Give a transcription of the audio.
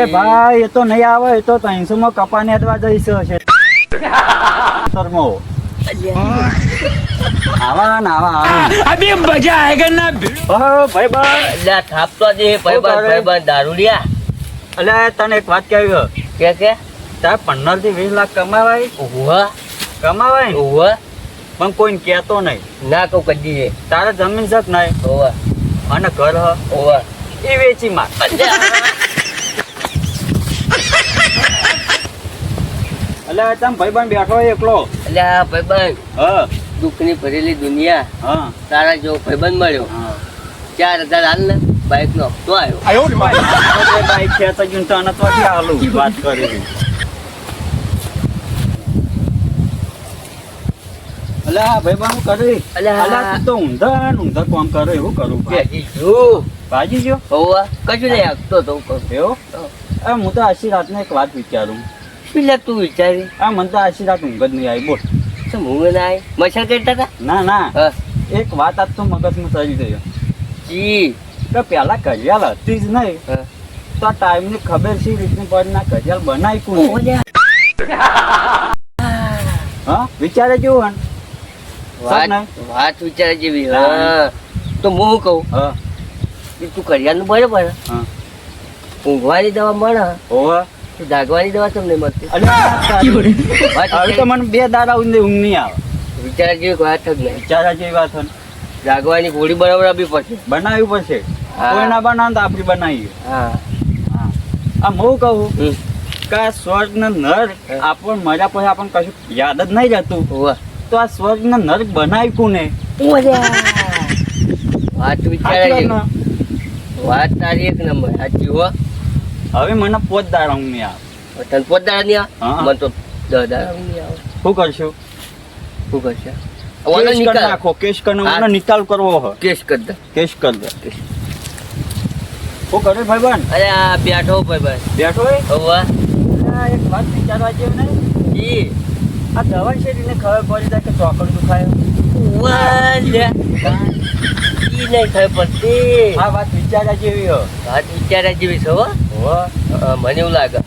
ભાઈ એ તો નહીં આવે, એ તો 300 માં કપાને અડવા જઈશ છે. આવા ને આવા અભી મજા આયેગા ના ભાઈ અલ્યા થાપતો દે ભાઈબંધ દારૂડિયા. અલ્યા તને એક વાત કહેવી કે તાર 15 થી 20 લાખ કમાવાય કમાવાય પણ કોઈને કહેતો નહીં. ના કહું કદી તારે જમીન શક નહીં અને ઘર એ વેચી માર. અલ્યા તમે ભાઈબંધ બેઠો એકલો. અલ્યા ભાઈબંધ હા દુઃખની ભરેલી દુનિયા. હા તારા જેવો ભાઈબંધ મળ્યો. 4000 હાલ ને બાઈક નો હપ્તો આવ્યો. બાઈક છે તો તને તો હાલું વાત કરી. અલ્યા ભાઈબંધ હું કરી. અલ્યા તું તો ઊંધા કામ કરે એવું કરું. ભાજી જો કશું નહીં આપતો તો એવું. હું તો આશી રાતને એક વાત વિચારું. શું લે તું વિચારી? મને તો આશી રાત ઊંઘ જ નહીં આવી. બોલ શું ઊંઘ ના આવી? મચ્છર કરતા હતા? ના એક વાત આજ તો મગજમાં ચડી ગયો. જી તો પેલા કજિયાલ હતી જ નહીં તો આ ટાઈમ ની ખબર છે રીતની પડી ના કજિયાલ બનાવી કોણ? હા વિચારે કેવું વાત વિચારે જેવી. તો હું કહું તું કરિયાનું બરોબર ઊંઘવાની દવા મળે જાગવાની દવા તમને મળતી. હવે તો મને 2 દાડા ઊંઘ નહીં આવે. વિચારા જેવી વાત જ નહીં. વિચારા જેવી વાત હોય જાગવાની ગોળી બરાબર આપવી પડશે. બનાવવી પડશે. કોઈ ના બનાવ તો આપડે બનાવીએ. આમ હું કહું કે આ સ્વર્ગ ને નર આપણને મજા પછી આપણને કશું યાદ જ નહીં રહેતું. તો આ સ્વર્ગ ને નર બનાવી કોને? વાત વિચારે વાત તારી એક નંબર સાચી હો. હવે મને 5 દાડા ઊંઘ નહીં આવે. તને 5 દાડા નહીં આવે? મને તો 10 દાડા ઊંઘ નહીં આવે. શું કરશું? કેસ કરીને નિકાલ કરવો હોય. કેસ કરી દે. શું કરે ભાઈબંધ? અરે આ બેઠો ભાઈબંધ બેઠો એક વાત વિચારવા જેવું નહીં. આ દવા શેરીને ખબર પડી જાય કે ચોકડ દુખાય. નહીં ખબર પડતી. આ વાત વિચારવા જેવી વાત વિચાર્યા જેવી છે હો. મને એવું લાગે